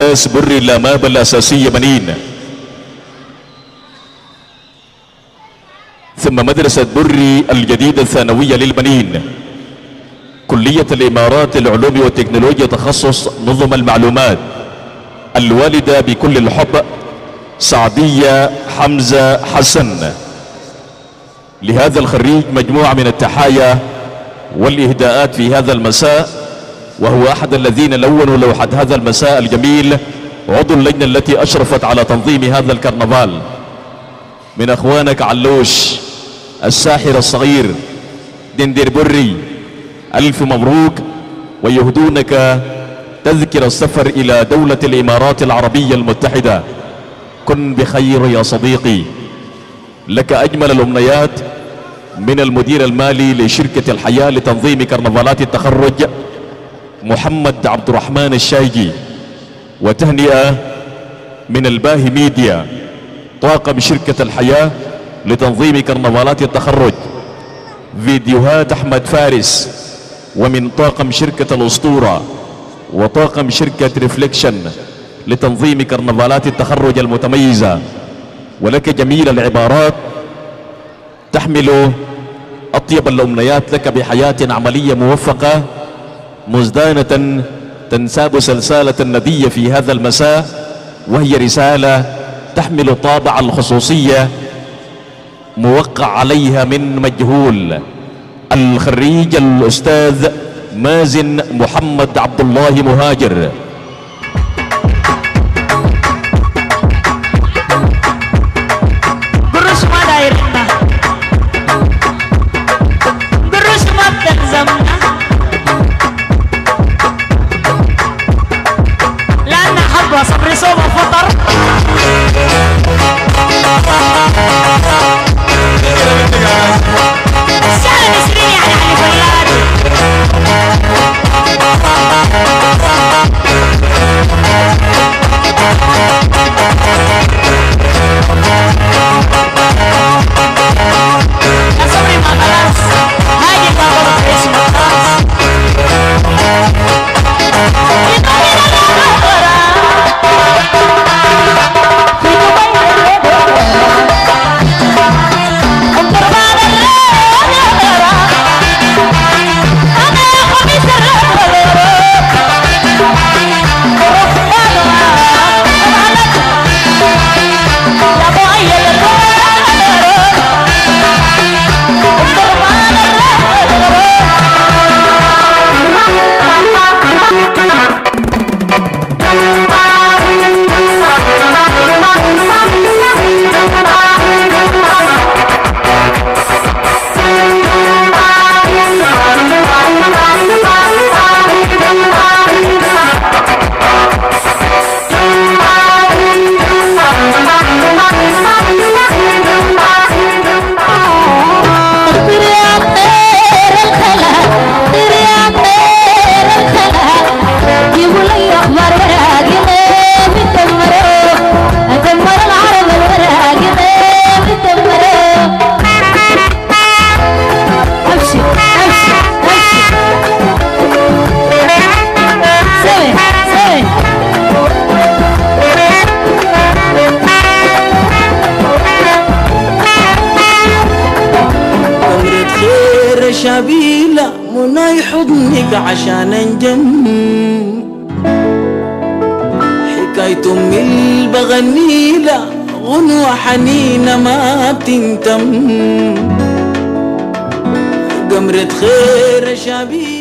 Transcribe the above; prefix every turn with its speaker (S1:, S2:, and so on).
S1: بري الامام الاساسية بنين، ثم مدرسة بري الجديدة الثانوية للبنين، كلية الامارات للعلوم والتكنولوجيا تخصص نظم المعلومات، الوالدة بكل الحب سعدية حمزة حسن. لهذا الخريج مجموعة من التحايا والإهداءات في هذا المساء، وهو أحد الذين لونوا لوحة هذا المساء الجميل، عضو اللجنة التي أشرفت على تنظيم هذا الكرنفال، من أخوانك علوش الساحر الصغير دندير بري. ألف مبروك، ويهدونك تذكر السفر إلى دولة الإمارات العربية المتحدة. كن بخير يا صديقي، لك أجمل الأمنيات من المدير المالي لشركة الحياة لتنظيم كرنفالات التخرج محمد عبد الرحمن الشايجي، وتهنئة من الباهي ميديا طاقم شركة الحياة لتنظيم كرنفالات التخرج، فيديوهات أحمد فارس، ومن طاقم شركة الأسطورة وطاقم شركة ريفليكشن لتنظيم كرنفالات التخرج المتميزة. ولك جميل العبارات تحمل أطيب الأمنيات لك بحياة عملية موفقة مزدانة تنساب سلسالة الندية في هذا المساء، وهي رسالة تحمل طابع الخصوصية موقع عليها من مجهول، الخريج الأستاذ مازن محمد عبد الله مهاجر.
S2: صبري صوب فطر سهل نسرين يعني علي فلان يا صبري ما خلاص هاجي بابا اسمه خلاص
S3: شبيلة منى حضنك عشان انجم، حكاية أمي البغنيلة غنوة حنينة ما بتنتم، قمرة خير شبيلة.